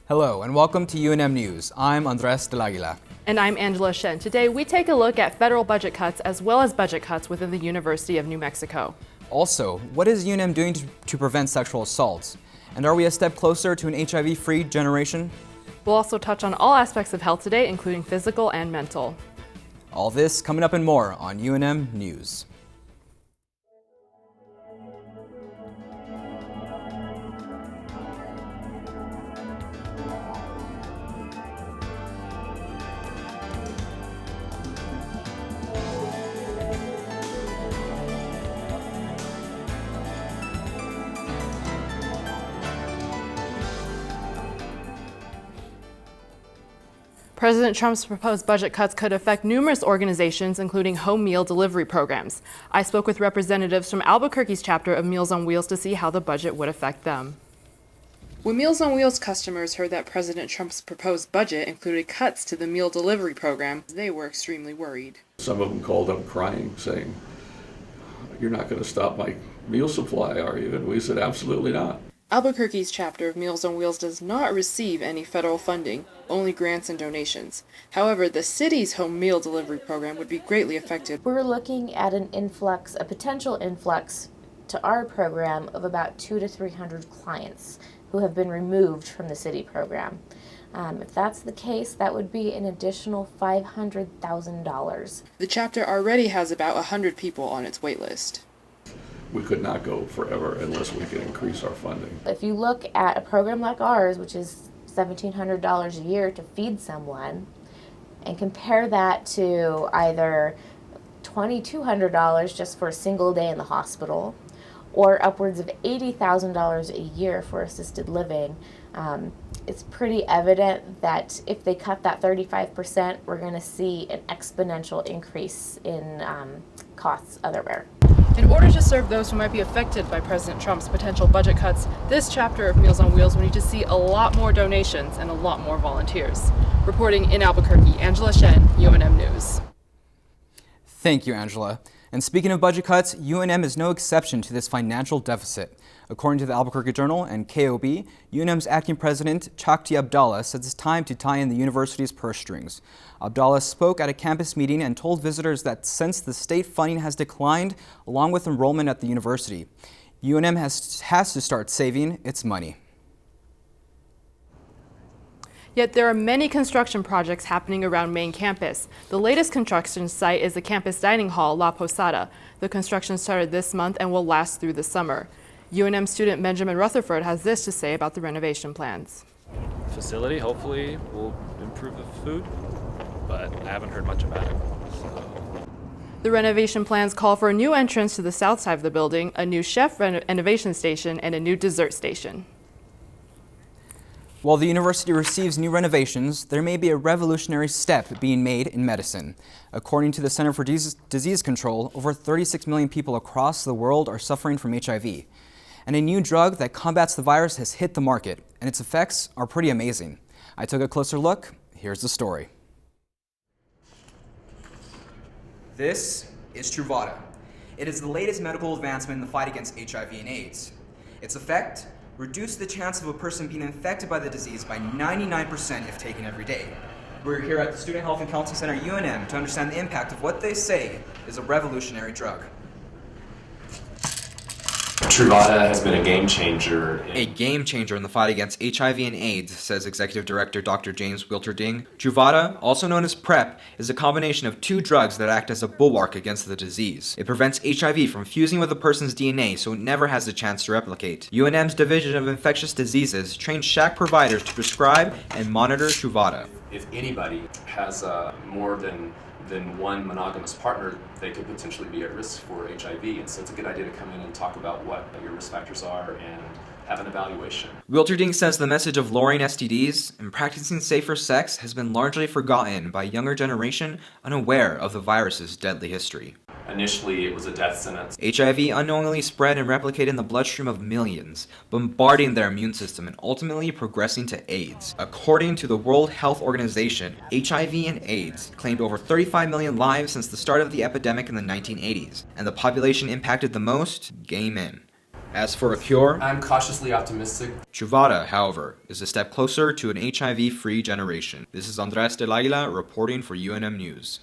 Hello and welcome to UNM News. I'm Andres del Aguila. And I'm Angela Shen. Today we take a look at federal budget cuts as well as budget cuts within the University of New Mexico. Also, what is UNM doing to prevent sexual assaults? And are we a step closer to an HIV-free generation? We'll also touch on all aspects of health today, including physical and mental. All this coming up and more on UNM News. President Trump's proposed budget cuts could affect numerous organizations, including home meal delivery programs. I spoke with representatives from Albuquerque's chapter of Meals on Wheels to see how the budget would affect them. When Meals on Wheels customers heard that President Trump's proposed budget included cuts to the meal delivery program, they were extremely worried. Some of them called up crying, saying, "You're not going to stop my meal supply, are you?" And we said, "Absolutely not." Albuquerque's chapter of Meals on Wheels does not receive any federal funding, only grants and donations. However, the city's home meal delivery program would be greatly affected. We're looking at a potential influx to our program of about 200 to 300 clients who have been removed from the city program. If that's the case, that would be an additional $500,000. The chapter already has about 100 people on its wait list. We could not go forever unless we could increase our funding. If you look at a program like ours, which is $1,700 a year to feed someone, and compare that to either $2,200 just for a single day in the hospital, or upwards of $80,000 a year for assisted living, it's pretty evident that if they cut that 35%, we're going to see an exponential increase in costs otherwhere. In order to serve those who might be affected by President Trump's potential budget cuts, this chapter of Meals on Wheels will need to see a lot more donations and a lot more volunteers. Reporting in Albuquerque, Angela Shen, UNM News. Thank you, Angela. And speaking of budget cuts, UNM is no exception to this financial deficit. According to the Albuquerque Journal and KOB, UNM's acting president, Chakti Abdallah, says it's time to tie in the university's purse strings. Abdallah spoke at a campus meeting and told visitors that since the state funding has declined, along with enrollment at the university, UNM has to start saving its money. Yet there are many construction projects happening around main campus. The latest construction site is the campus dining hall, La Posada. The construction started this month and will last through the summer. UNM student Benjamin Rutherford has this to say about the renovation plans. Facility hopefully will improve the food, but I haven't heard much about it. The renovation plans call for a new entrance to the south side of the building, a new chef renovation station, and a new dessert station. While the university receives new renovations, there may be a revolutionary step being made in medicine. According to the Center for Disease Control, over 36 million people across the world are suffering from HIV. And a new drug that combats the virus has hit the market, and its effects are pretty amazing. I took a closer look. Here's the story. This is Truvada. It is the latest medical advancement in the fight against HIV and AIDS. Its effect? Reduce the chance of a person being infected by the disease by 99% if taken every day. We're here at the Student Health and Counseling Center UNM to understand the impact of what they say is a revolutionary drug. Truvada has been a game changer. A game changer in the fight against HIV and AIDS, says Executive Director Dr. James Wilterding. Truvada, also known as PrEP, is a combination of two drugs that act as a bulwark against the disease. It prevents HIV from fusing with a person's DNA so it never has the chance to replicate. UNM's Division of Infectious Diseases trains SHAC providers to prescribe and monitor Truvada. If anybody has more than one monogamous partner, they could potentially be at risk for HIV. And so it's a good idea to come in and talk about what your risk factors are and have an evaluation. Wilterding says the message of lowering STDs and practicing safer sex has been largely forgotten by a younger generation unaware of the virus's deadly history. Initially, it was a death sentence. HIV unknowingly spread and replicated in the bloodstream of millions, bombarding their immune system and ultimately progressing to AIDS. According to the World Health Organization, HIV and AIDS claimed over 35 million lives since the start of the epidemic in the 1980s, and the population impacted the most, gay men. As for a cure, I'm cautiously optimistic. Truvada, however, is a step closer to an HIV-free generation. This is Andres del Aguila reporting for UNM News.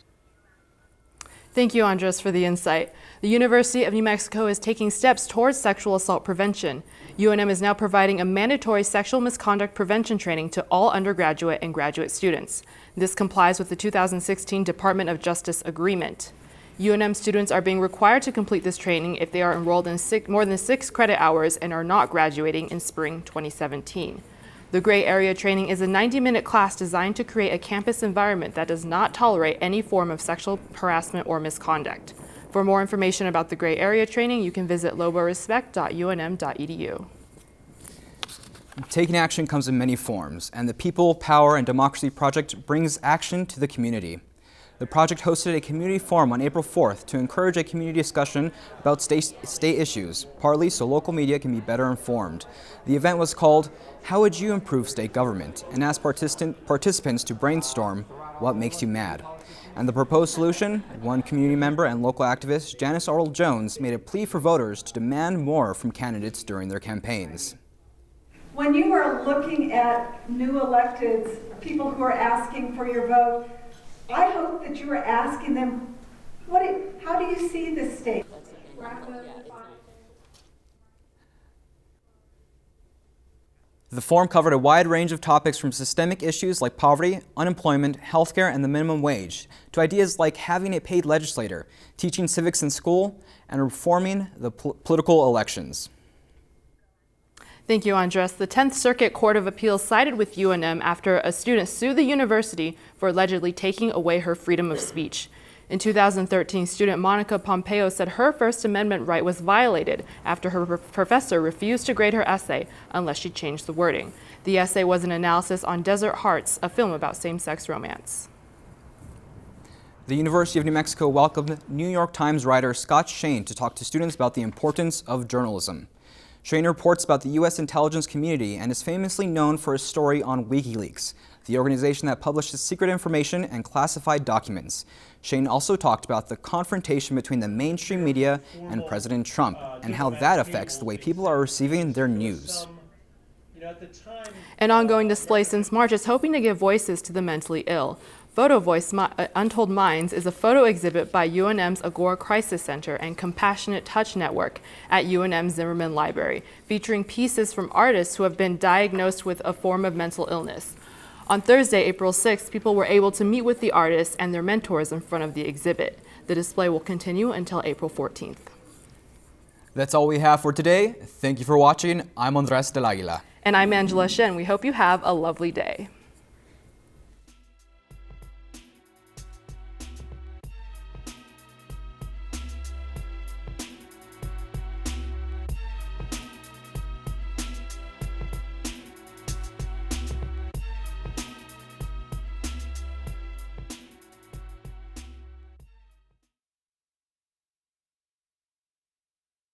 Thank you, Andres, for the insight. The University of New Mexico is taking steps towards sexual assault prevention. UNM is now providing a mandatory sexual misconduct prevention training to all undergraduate and graduate students. This complies with the 2016 Department of Justice agreement. UNM students are being required to complete this training if they are enrolled in more than 6 credit hours and are not graduating in spring 2017. The Gray Area Training is a 90-minute class designed to create a campus environment that does not tolerate any form of sexual harassment or misconduct. For more information about the Gray Area Training, you can visit loborespect.unm.edu. Taking action comes in many forms, and the People, Power, and Democracy Project brings action to the community. The project hosted a community forum on April 4th to encourage a community discussion about state issues, partly so local media can be better informed. The event was called How Would You Improve State Government? And asked participants to brainstorm what makes you mad. And the proposed solution, one community member and local activist, Janice Arnold-Jones, made a plea for voters to demand more from candidates during their campaigns. When you are looking at new electeds, people who are asking for your vote, I hope that you are asking them, how do you see this state? The forum covered a wide range of topics from systemic issues like poverty, unemployment, healthcare, and the minimum wage, to ideas like having a paid legislator, teaching civics in school, and reforming the political elections. Thank you, Andres. The 10th Circuit Court of Appeals sided with UNM after a student sued the university for allegedly taking away her freedom of speech. In 2013, student Monica Pompeo said her First Amendment right was violated after her professor refused to grade her essay unless she changed the wording. The essay was an analysis on Desert Hearts, a film about same-sex romance. The University of New Mexico welcomed New York Times writer Scott Shane to talk to students about the importance of journalism. Shane reports about the U.S. intelligence community and is famously known for his story on WikiLeaks, the organization that publishes secret information and classified documents. Shane also talked about the confrontation between the mainstream media and President Trump and how that affects the way people are receiving their news. An ongoing display since March is hoping to give voices to the mentally ill. Photo Voice Untold Minds is a photo exhibit by UNM's Agora Crisis Center and Compassionate Touch Network at UNM Zimmerman Library, featuring pieces from artists who have been diagnosed with a form of mental illness. On Thursday, April 6th, people were able to meet with the artists and their mentors in front of the exhibit. The display will continue until April 14th. That's all we have for today. Thank you for watching. I'm Andres del Aguila. And I'm Angela Shen. We hope you have a lovely day.